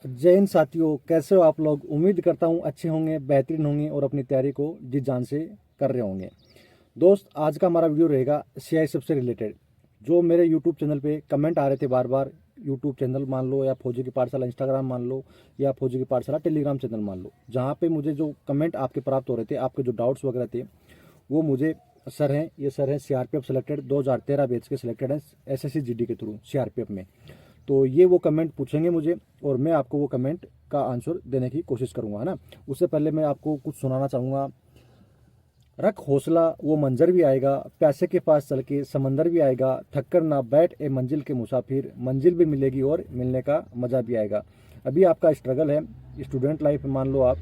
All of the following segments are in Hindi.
जय हिंद साथियों, कैसे हो आप लोग। उम्मीद करता हूँ अच्छे होंगे, बेहतरीन होंगे और अपनी तैयारी को जी जान से कर रहे होंगे। दोस्त, आज का हमारा वीडियो रहेगा सीआईएसएफ से रिलेटेड। जो मेरे यूट्यूब चैनल पे कमेंट आ रहे थे बार बार, यूट्यूब चैनल मान लो या फौजी की पाठशाला इंस्टाग्राम मान लो या फौजी की पाठशाला टेलीग्राम चैनल मान लो, जहाँ पे मुझे जो कमेंट आपके प्राप्त हो रहे थे, आपके जो डाउट्स वगैरह थे, वो मुझे सर हैं, ये सर हैं सीआरपीएफ सेलेक्टेड 2013 बैच के सिलेक्टेड हैं एसएससी जीडी के थ्रू सीआरपीएफ में। तो ये वो कमेंट पूछेंगे मुझे और मैं आपको वो कमेंट का आंसर देने की कोशिश करूंगा, है ना। उससे पहले मैं आपको कुछ सुनाना चाहूँगा। रख हौसला, वो मंजर भी आएगा, प्यासे के पास चल के समंदर भी आएगा, थक कर ना बैठ ए मंजिल के मुसाफिर, मंजिल भी मिलेगी और मिलने का मज़ा भी आएगा। अभी आपका स्ट्रगल है, स्टूडेंट लाइफ मान लो आप,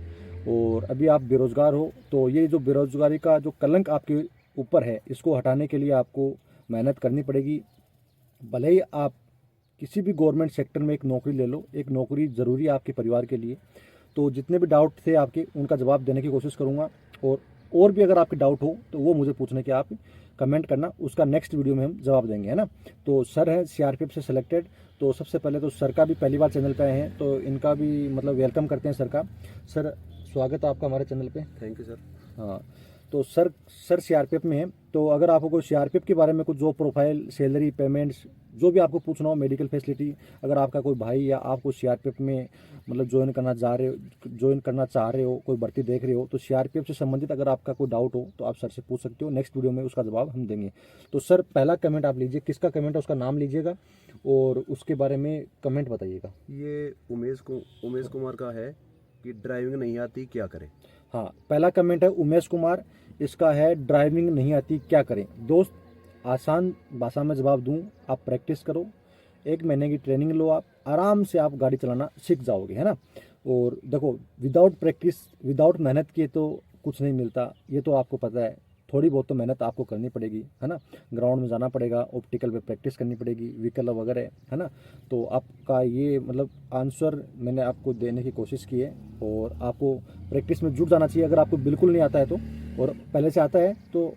और अभी आप बेरोज़गार हो, तो ये जो बेरोज़गारी का जो कलंक आपके ऊपर है, इसको हटाने के लिए आपको मेहनत करनी पड़ेगी। भले ही आप किसी भी गवर्नमेंट सेक्टर में एक नौकरी ले लो, एक नौकरी ज़रूरी है आपके परिवार के लिए। तो जितने भी डाउट थे आपके, उनका जवाब देने की कोशिश करूँगा। और भी अगर आपके डाउट हो तो वो मुझे पूछने के आप कमेंट करना, उसका नेक्स्ट वीडियो में हम जवाब देंगे, है ना। तो सर है सीआरपीएफ से सिलेक्टेड। तो सबसे पहले तो सर का भी पहली बार चैनल पे आए हैं, तो इनका भी मतलब वेलकम करते हैं सर का। सर, स्वागत है आपका हमारे चैनल पे। Thank you sir. हाँ, तो सर सीआरपीएफ में है। तो अगर आपको कोई सीआरपीएफ के बारे में कुछ जॉब प्रोफाइल, सैलरी, पेमेंट्स, जो भी आपको पूछना हो, मेडिकल फैसिलिटी, अगर आपका कोई भाई या आपको सीआरपीएफ में मतलब ज्वाइन करना चाह रहे हो, कोई भर्ती देख रहे हो, तो सीआरपीएफ से संबंधित अगर आपका कोई डाउट हो तो आप सर से पूछ सकते हो। नेक्स्ट वीडियो में उसका जवाब हम देंगे। तो सर, पहला कमेंट आप लीजिए, किसका कमेंट है उसका नाम लीजिएगा और उसके बारे में कमेंट बताइएगा। ये उमेश कुमार का है कि ड्राइविंग नहीं आती क्या करें। हाँ, पहला कमेंट है उमेश कुमार, इसका है ड्राइविंग नहीं आती क्या करें। दोस्त, आसान भाषा में जवाब दूं, आप प्रैक्टिस करो, 1 महीने की ट्रेनिंग लो, आप आराम से आप गाड़ी चलाना सीख जाओगे, है ना। और देखो, विदाउट प्रैक्टिस, विदाउट मेहनत किए तो कुछ नहीं मिलता, ये तो आपको पता है। थोड़ी बहुत तो मेहनत आपको करनी पड़ेगी, है ना। ग्राउंड में जाना पड़ेगा, ऑप्टिकल पे प्रैक्टिस करनी पड़ेगी, व्हीकल वगैरह, है ना। तो आपका ये मतलब आंसर मैंने आपको देने की कोशिश की है, और आपको प्रैक्टिस में जुट जाना चाहिए। अगर आपको बिल्कुल नहीं आता है तो, और पहले से आता है तो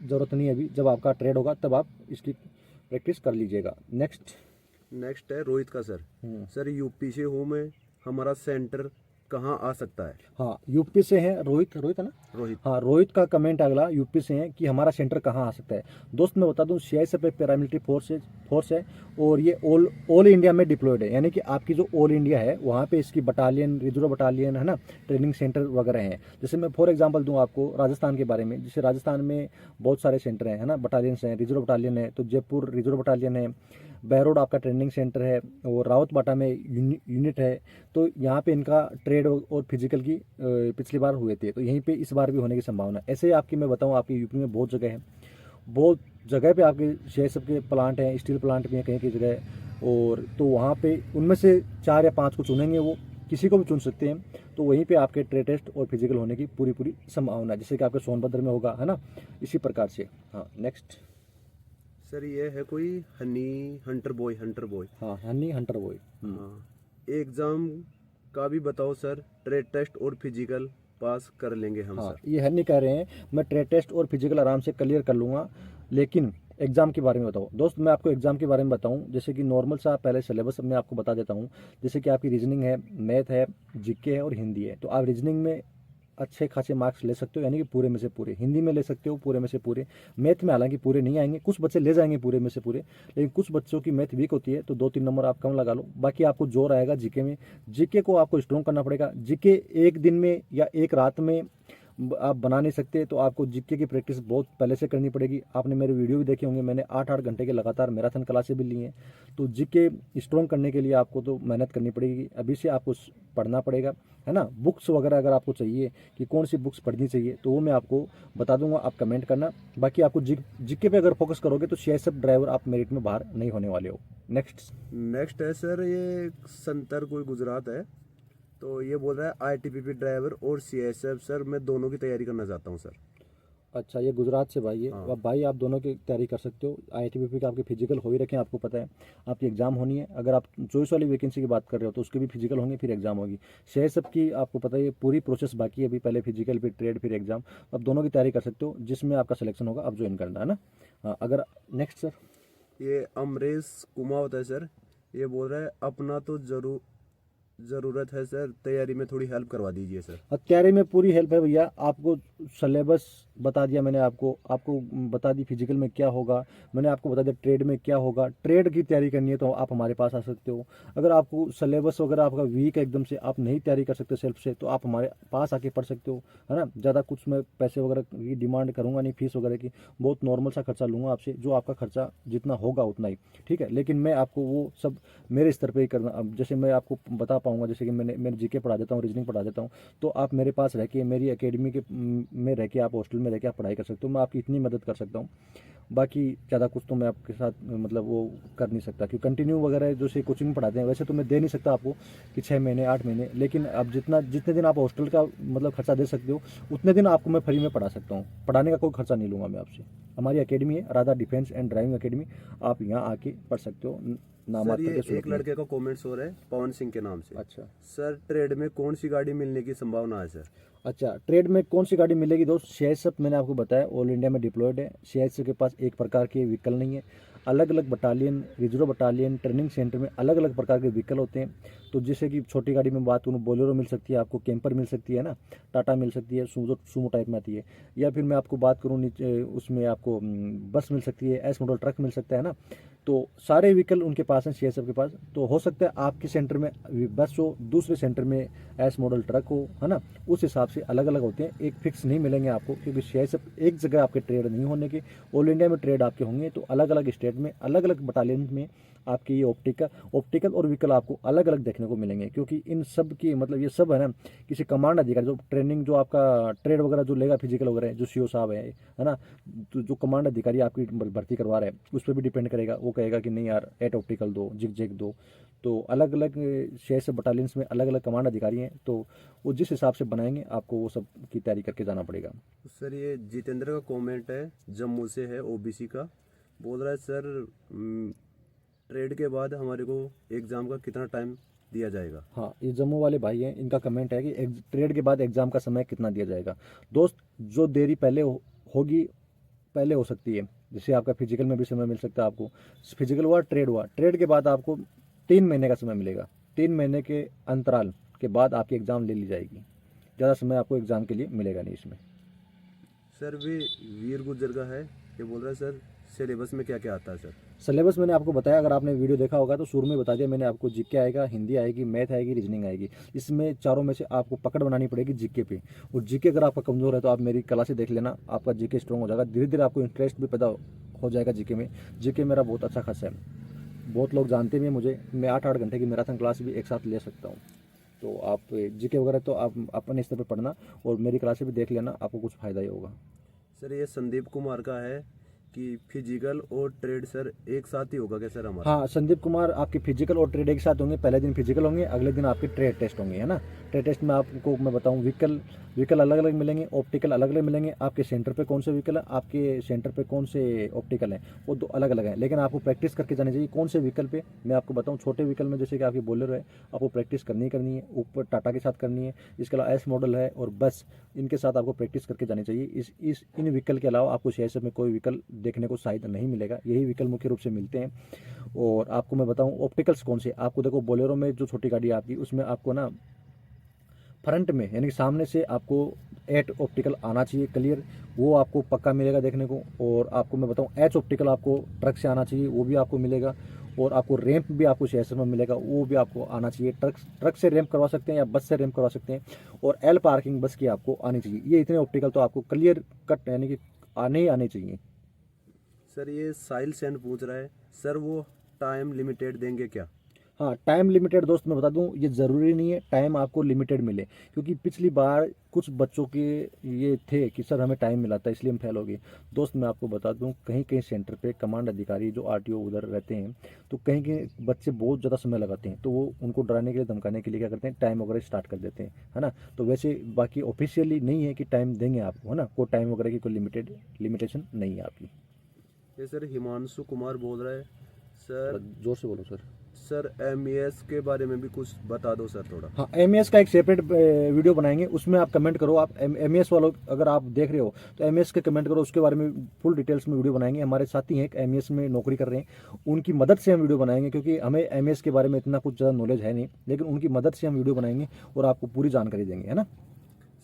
ज़रूरत नहीं है, अभी जब आपका ट्रेड होगा तब आप इसकी प्रैक्टिस कर लीजिएगा। नेक्स्ट है रोहित का सर। सर यूपी से हूँ मैं, हमारा सेंटर कहाँ आ सकता है। हाँ, यूपी से हैं रोहित, रोहित है ना। रोहित। हाँ, रोहित का कमेंट अगला यूपी से है कि हमारा सेंटर कहाँ आ सकता है। दोस्त, मैं बता दूं, सीआईएसएफ एक पैरामिलिट्री फोर्स है और ये ऑल इंडिया में डिप्लॉयड है। यानी कि आपकी जो ऑल इंडिया है वहाँ पे इसकी बटालियन, रिजर्व बटालियन, है ना, ट्रेनिंग सेंटर वगैरह हैं। जैसे मैं फॉर एग्जाम्पल दूँ आपको राजस्थान के बारे में, जैसे राजस्थान में बहुत सारे सेंटर हैं, है ना, बटालियंस हैं, रिजर्व बटालियन है, तो जयपुर रिजर्व बटालियन है, बहरोड आपका ट्रेनिंग सेंटर है, और रावत बाटा में यूनिट है। तो यहाँ पे इनका ट्रेड और फिजिकल की पिछली बार हुए थे, तो यहीं पे इस बार भी होने की संभावना है। ऐसे ही आपकी मैं बताऊँ, आपके यूपी में बहुत जगह है, बहुत जगह पे आपके शहर सब के प्लांट हैं, स्टील प्लांट भी हैं कहीं कहीं जगह। और तो वहाँ पे उनमें से 4 या 5 को चुनेंगे, वो किसी को भी चुन सकते हैं। तो वहीं पे आपके ट्रेड टेस्ट और फिजिकल होने की पूरी पूरी संभावना है, जैसे कि आपके सोनभद्र में होगा, है ना, इसी प्रकार से। हाँ, नेक्स्ट। सर ये है कोई हनी हंटर बॉय। हाँ, हनी हंटर बॉय। हाँ, एग्जाम का भी बताओ सर, ट्रेड टेस्ट और फिजिकल पास कर लेंगे हम। हाँ, सर ये हनी कह रहे हैं मैं ट्रेड टेस्ट और फिजिकल आराम से क्लियर कर लूँगा, लेकिन एग्जाम के बारे में बताओ। दोस्त, मैं आपको एग्जाम के बारे में बताऊं, जैसे कि नॉर्मल सा पहले सिलेबस मैं आपको बता देता हूं। जैसे कि आपकी रीजनिंग है, मैथ है, जीके है और हिंदी है। तो आप रीजनिंग में अच्छे खासे मार्क्स ले सकते हो, यानी कि पूरे में से पूरे। हिंदी में ले सकते हो पूरे में से पूरे। मैथ में हालांकि पूरे नहीं आएंगे, कुछ बच्चे ले जाएंगे पूरे में से पूरे, लेकिन कुछ बच्चों की मैथ वीक होती है, तो 2-3 नंबर आप कम लगा लो। बाकी आपको जोर आएगा जीके में। जीके को आपको स्ट्रॉन्ग करना पड़ेगा। जीके एक दिन में या एक रात में आप बना नहीं सकते, तो आपको जीके की प्रैक्टिस बहुत पहले से करनी पड़ेगी। आपने मेरे वीडियो भी देखे होंगे, मैंने 8-8 घंटे के लगातार मैराथन क्लासेस भी ली हैं। तो जीके स्ट्रॉन्ग करने के लिए आपको तो मेहनत करनी पड़ेगी, अभी से आपको पढ़ना पड़ेगा, है ना। बुक्स वगैरह अगर आपको चाहिए कि कौन सी बुक्स पढ़नी चाहिए, तो वो मैं आपको बता दूंगा, आप कमेंट करना। बाकी आपको जीके पे अगर फोकस करोगे तो सीआईएसएफ ड्राइवर आप मेरिट में बाहर नहीं होने वाले हो। नेक्स्ट है सर, ये संतर कोई गुजरात है, तो ये बोल रहा है आईटीबीपी ड्राइवर और सीएसएफ सर, मैं दोनों की तैयारी करना चाहता हूँ सर। अच्छा, ये गुजरात से भाई है। हाँ। अब भाई, आप दोनों की तैयारी कर सकते हो। आईटीबीपी का आपके फिजिकल हो ही रखे हैं, आपको पता है, आपकी एग्जाम होनी है। अगर आप चॉइस वाली वैकेंसी की बात कर रहे हो तो उसके भी फिजिकल होंगे, फिर एग्जाम होगी। शेयर सब की आपको पता है, पूरी प्रोसेस बाकी है अभी, पहले फिजिकल, फिर ट्रेड, फिर एग्जाम। आप दोनों की तैयारी कर सकते हो, जिसमें आपका सिलेक्शन होगा आप ज्वाइन करना, है ना। हाँ, अगर नेक्स्ट सर। ये अमरेश कुमावत है सर, ये बोल रहा है अपना तो जरूर ज़रूरत है सर, तैयारी में थोड़ी हेल्प करवा दीजिए सर। तैयारी में पूरी हेल्प है भैया। आपको सिलेबस बता दिया मैंने, आपको आपको बता दी फिजिकल में क्या होगा, मैंने आपको बता दिया ट्रेड में क्या होगा। ट्रेड की तैयारी करनी है तो आप हमारे पास आ सकते हो। अगर आपको सिलेबस वगैरह आपका वीक है, एकदम से आप नहीं तैयारी कर सकते सेल्फ से, तो आप हमारे पास आके पढ़ सकते हो, है ना। ज़्यादा कुछ मैं पैसे वगैरह की डिमांड करूँगा नहीं, फीस वगैरह की। बहुत नॉर्मल सा खर्चा लूँगा आपसे, जो आपका खर्चा जितना होगा उतना ही, ठीक है। लेकिन मैं आपको वो सब मेरे स्तर पे ही करना। अब जैसे मैं आपको बता पाऊंगा, जैसे कि मैं जीके पढ़ा देता हूँ, रीजनिंग पढ़ा देता हूँ, तो आप मेरे पास रह के, मेरी एकेडमी के में रह के, आप हॉस्टल में रह के आप पढ़ाई कर सकते हो। मैं आपकी इतनी मदद कर सकता हूँ। बाकी ज़्यादा कुछ तो मैं आपके साथ मतलब वो कर नहीं सकता, क्योंकि कंटिन्यू वगैरह जो से कोचिंग में पढ़ाते हैं, वैसे तो मैं दे नहीं सकता आपको कि 6 महीने 8 महीने। लेकिन अब जितने दिन आप हॉस्टल का मतलब खर्चा दे सकते हो, उतने दिन आपको मैं फ्री में पढ़ा सकता हूँ। पढ़ाने का कोई खर्चा नहीं लूँगा मैं आपसे। हमारी एकेडमी है Radha defence and driving academy, आप यहाँ आके पढ़ सकते हो। सर नामात्र ये के शुल्क एक में। लड़के का कमेंट्स हो रहा है पवन सिंह के नाम से। अच्छा सर ट्रेड में कौन सी गाड़ी मिलने की संभावना है सर? अच्छा, ट्रेड में कौन सी गाड़ी मिलेगी दोस्त? सीआईएसएफ मैंने आपको बताया ऑल इंडिया में डिप्लॉयड है। सीआईएसएफ के पास एक प्रकार के व्हीकल नहीं है। अलग अलग battalion, reserve battalion, training centre में अलग अलग प्रकार के व्हीकल होते हैं। तो जैसे कि छोटी गाड़ी में बात करूँ, बोलेरो मिल सकती है आपको, कैंपर मिल सकती है ना, टाटा मिल सकती है, सूमो सूमो टाइप में आती है। या फिर मैं आपको बात करूँ नीचे उसमें आपको बस मिल सकती है, एस मॉडल ट्रक मिल सकता है ना। तो सारे व्हीकल उनके पास हैं सीआईएसएफ के पास। तो हो सकता है आपके सेंटर में बस हो, दूसरे सेंटर में एस मॉडल ट्रक हो, है ना। उस हिसाब से अलग अलग होते हैं, एक फिक्स नहीं मिलेंगे आपको, क्योंकि सीआईएसएफ एक जगह आपके ट्रेड नहीं होने के, ऑल इंडिया में ट्रेड आपके होंगे। तो अलग अलग स्टेट में, अलग अलग बटालियन में आपके ये ऑप्टिकल और व्हीकल आपको अलग अलग देखने को मिलेंगे। क्योंकि इन सब की मतलब ये सब है ना, किसी कमांड अधिकारी जो ट्रेनिंग, जो आपका ट्रेड वगैरह जो लेगा फिजिकल वगैरह, जो सीओ साहब है ना, तो जो कमांड अधिकारी आपकी भर्ती करवा रहे हैं, उस पर भी डिपेंड करेगा। वो कहेगा कि नहीं यार, एट ऑप्टिकल दो, जिग जैग दो। तो अलग अलग शहर से बटालियंस में अलग अलग कमांड अधिकारी हैं, तो वो जिस हिसाब से बनाएंगे आपको वो सब की तैयारी करके जाना पड़ेगा। सर ये जितेंद्र का कमेंट है, जम्मू से है, ओबीसी का। बोल रहा है सर ट्रेड के बाद हमारे को एग्ज़ाम का कितना टाइम दिया जाएगा? हाँ, ये जम्मू वाले भाई हैं, इनका कमेंट है कि ट्रेड के बाद एग्जाम का समय कितना दिया जाएगा। दोस्त, जो देरी पहले होगी, पहले हो सकती है। जैसे आपका फिजिकल में भी समय मिल सकता है आपको। फिजिकल हुआ, ट्रेड के बाद आपको 3 महीने का समय मिलेगा। 3 महीने के अंतराल के बाद आपकी एग्ज़ाम ले ली जाएगी। ज़्यादा समय आपको एग्ज़ाम के लिए मिलेगा नहीं इसमें। सर वे वीर गुर्जर का है, ये बोल रहा है सर सिलेबस में क्या क्या आता है सर? सिलेबस मैंने आपको बताया, अगर आपने वीडियो देखा होगा तो शुरू में बता दिया मैंने आपको। जीके आएगा, हिंदी आएगी, मैथ आएगी, रीजनिंग आएगी। इसमें चारों में से आपको पकड़ बनानी पड़ेगी जीके पे। और जीके अगर आपका कमज़ोर है तो आप मेरी क्लासेस देख लेना, आपका जीके स्ट्रॉन्ग हो जाएगा। धीरे धीरे आपको इंटरेस्ट भी पैदा हो जाएगा जीके में। जीके मेरा बहुत अच्छा खासा है, बहुत लोग जानते भी हैं मुझे। मैं 8-8 घंटे की मैराथन क्लास भी एक साथ ले सकता हूँ। तो आप जीके वगैरह तो आप अपने स्तर पर पढ़ना और मेरी क्लासेस भी देख लेना, आपको कुछ फ़ायदा ही होगा। सर ये संदीप कुमार का है कि फिजिकल और ट्रेड सर एक साथ ही होगा क्या सर हमारा? हाँ, संदीप कुमार, आपके फिजिकल और ट्रेड एक साथ होंगे। पहले दिन फिजिकल होंगे, अगले दिन आपके ट्रेड टेस्ट होंगे, है ना। ट्रेड टेस्ट में आपको मैं बताऊं, व्हीकल अलग अलग मिलेंगे, ऑप्टिकल अलग अलग मिलेंगे। आपके सेंटर पे कौन से व्हीकल है, आपके सेंटर पे कौन से ऑप्टिकल है, वो दो अलग अलग हैं। लेकिन आपको प्रैक्टिस करके जानी चाहिए कौन से व्हीकल पे। मैं आपको बताऊँ, छोटे व्हीकल में जैसे कि आपकी बोलेरो है, आपको प्रैक्टिस करनी है, ऊपर टाटा के साथ करनी है। इसके अलावा एस मॉडल है और बस, इनके साथ आपको प्रैक्टिस करके जानी चाहिए। इन व्हीकल के अलावा आपको सीआईएसएफ में कोई व्हीकल देखने को शायद नहीं मिलेगा। यही व्हीकल मुख्य रूप से मिलते हैं। और आपको मैं बताऊं ऑप्टिकल्स कौन से, आपको देखो बोलेरो में जो छोटी गाड़ी आती है उसमें आपको ना फ्रंट में यानी कि सामने से आपको 8 ऑप्टिकल आना चाहिए क्लियर, वो आपको पक्का मिलेगा देखने को। और आपको मैं बताऊं एच ऑप्टिकल आपको ट्रक से आना चाहिए, वो भी आपको मिलेगा। और आपको रैंप भी आपको सीआईएसएफ में मिलेगा, वो भी आपको आना चाहिए। ट्रक से रैंप करवा सकते हैं या बस से रैंप करवा सकते हैं। और एल पार्किंग बस की आपको आनी चाहिए। ये इतने ऑप्टिकल तो आपको क्लियर कट यानी कि आने चाहिए। सर ये साहिल सेन पूछ रहा है सर वो टाइम लिमिटेड देंगे क्या? हाँ, टाइम लिमिटेड दोस्त मैं बता दूं, ये ज़रूरी नहीं है टाइम आपको लिमिटेड मिले। क्योंकि पिछली बार कुछ बच्चों के ये थे कि सर हमें टाइम मिला था इसलिए हम फेल हो गए। दोस्त मैं आपको बता दूं, कहीं कहीं सेंटर पे कमांड अधिकारी जो आरटीओ उधर रहते हैं, तो कहीं कहीं बच्चे बहुत ज़्यादा समय लगाते हैं। तो वो उनको डराने के लिए, धमकाने के लिए क्या करते हैं, टाइम वगैरह स्टार्ट कर देते हैं, है ना। तो वैसे बाकी ऑफिशियली नहीं है कि टाइम देंगे आपको, है ना। कोई टाइम वगैरह की कोई लिमिटेशन नहीं है आपकी। ये सर हिमांशु कुमार बोल रहा है थोड़ा सर जोर से बोलो सर। सर MES के बारे में भी कुछ बता दो सर थोड़ा। हाँ, एमएस का एक सेपरेट वीडियो बनाएंगे, उसमें आप कमेंट करो। आप एमएस वालों अगर आप देख रहे हो तो एमएस के कमेंट करो, उसके बारे में फुल डिटेल्स में वीडियो बनाएंगे। हमारे साथी हैं एक एमएस में नौकरी कर रहे हैं, उनकी मदद से हम वीडियो बनाएंगे, क्योंकि हमें एमएस के बारे में इतना कुछ ज़्यादा नॉलेज है नहीं, लेकिन उनकी मदद से हम वीडियो बनाएंगे और आपको पूरी जानकारी देंगे, है ना।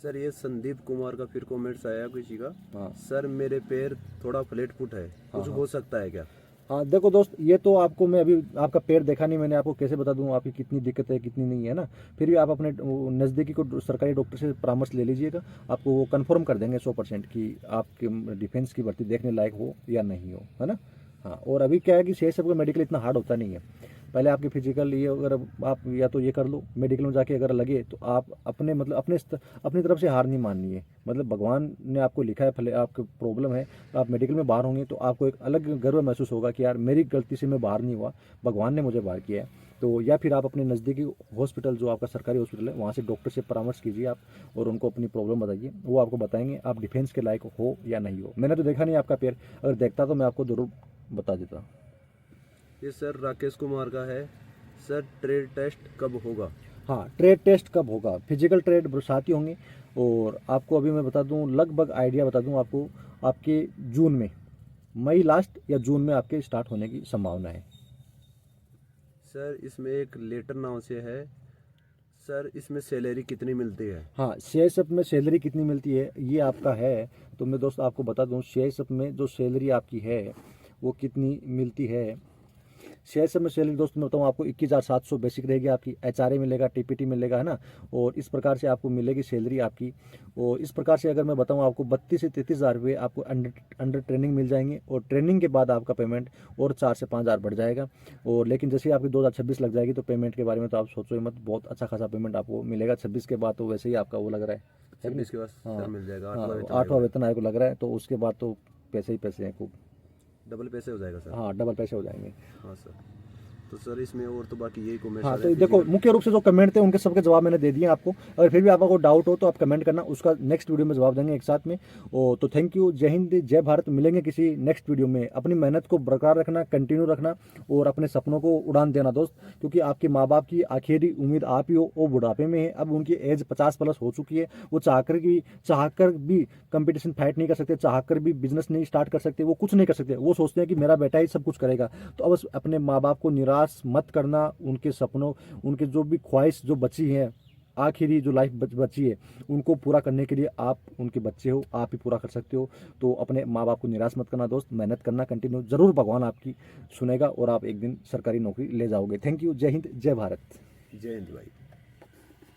सर ये संदीप कुमार का फिर कमेंट्स आया किसी का। हाँ सर मेरे पैर थोड़ा फ्लेट फुट है, कुछ हो सकता है क्या? हाँ, देखो दोस्त, ये तो आपको मैं अभी आपका पैर देखा नहीं मैंने, आपको कैसे बता दूं आपकी कितनी दिक्कत है कितनी नहीं है ना। फिर भी आप अपने नज़दीकी को सरकारी डॉक्टर से परामर्श ले लीजिएगा, आपको वो कंफर्म कर देंगे 100% कि आपके डिफेंस की भर्ती देखने लायक हो या नहीं हो, है ना। हाँ, और अभी क्या है कि CI सबका मेडिकल इतना हार्ड होता नहीं है। पहले आपके फिजिकल ये अगर आप या तो ये कर लो, मेडिकल में जाके अगर लगे तो आप अपने मतलब अपनी तरफ से हार नहीं माननी है। मतलब भगवान ने आपको लिखा है, भले आपको प्रॉब्लम है, आप मेडिकल में बाहर होंगे तो आपको एक अलग गर्व महसूस होगा कि यार मेरी गलती से मैं बाहर नहीं हुआ, भगवान ने मुझे बाहर किया है। तो या फिर आप अपने नज़दीकी हॉस्पिटल जो आपका सरकारी हॉस्पिटल है वहाँ से डॉक्टर से परामर्श कीजिए आप, और उनको अपनी प्रॉब्लम बताइए, वो आपको बताएंगे आप डिफेंस के लायक हो या नहीं हो। मैंने तो देखा नहीं आपका पैर, अगर देखता तो मैं आपको ज़रूर बता देता। ये सर राकेश कुमार का है। सर ट्रेड टेस्ट कब होगा? हाँ, ट्रेड टेस्ट कब होगा? फिजिकल ट्रेड साथ ही होंगे, और आपको अभी मैं बता दूं, लगभग आइडिया बता दूं आपको, आपके जून में, मई लास्ट या जून में आपके स्टार्ट होने की संभावना है। सर इसमें एक लेटर नाव से है। सर इसमें सैलरी कितनी मिलती है? हाँ, CISF में सैलरी कितनी मिलती है ये आपका है, तो मैं दोस्त आपको बता दूं CISF में जो सैलरी आपकी है वो कितनी मिलती है। CISF में सैलरी दोस्त मैं बताऊँ आपको 21,700 बेसिक रहेगी आपकी, HRA मिलेगा, TPT मिलेगा, है ना। और इस प्रकार से आपको मिलेगी सैलरी आपकी। और इस प्रकार से अगर मैं बताऊँ आपको 32 से 33,000 रुपये आपको अंडर ट्रेनिंग मिल जाएंगे, और ट्रेनिंग के बाद आपका पेमेंट और 4 से 5,000 बढ़ जाएगा। और लेकिन जैसे ही आपकी 2026 लग जाएगी तो पेमेंट के बारे में तो आप सोचो ही मत, बहुत अच्छा खासा पेमेंट आपको मिलेगा। 26 के बाद तो वैसे ही आपका वो लग रहा है कि नहीं? इसके बाद सर मिल जाएगा हाँ, 8वां 8वां वेतन आयोग लग रहा है, तो उसके बाद तो पैसे ही पैसे हैं खूब। डबल पैसे हो जाएगा सर। हाँ, डबल पैसे हो जाएंगे। हाँ सर। तो सर इसमें और तो बाकी यही कमेंट्स हाँ, आ रहे तो हैं देखो physical- मुख्य रूप से जो कमेंट थे उनके सबके जवाब मैंने दे दिए आपको। अगर फिर भी आपको कोई डाउट हो तो आप कमेंट करना, उसका नेक्स्ट वीडियो में जवाब देंगे एक साथ में। और तो थैंक यू, जय हिंद जय भारत। मिलेंगे किसी नेक्स्ट वीडियो में। अपनी मेहनत को बरकरार रखना, कंटिन्यू रखना, और अपने सपनों को उड़ान देना दोस्त, क्योंकि आपके माँ बाप की आखिरी उम्मीद आप ही हो। वो बुढ़ापे में है, अब उनकी एज 50+ हो चुकी है। वो चाहकर भी कंपटीशन फाइट नहीं कर सकते, चाहकर भी बिजनेस नहीं स्टार्ट कर सकते, वो कुछ नहीं कर सकते। वो सोचते हैं कि मेरा बेटा ही सब कुछ करेगा। तो अब अपने माँ बाप को निराश मत करना, उनके सपनों, उनके जो भी ख्वाहिश जो बची है, आखिरी जो लाइफ बची है, उनको पूरा करने के लिए आप उनके बच्चे हो, आप ही पूरा कर सकते हो। तो अपने माँ बाप को निराश मत करना दोस्त, मेहनत करना कंटिन्यू, जरूर भगवान आपकी सुनेगा और आप एक दिन सरकारी नौकरी ले जाओगे। थैंक यू, जय हिंद जय भारत। जय हिंद भाई।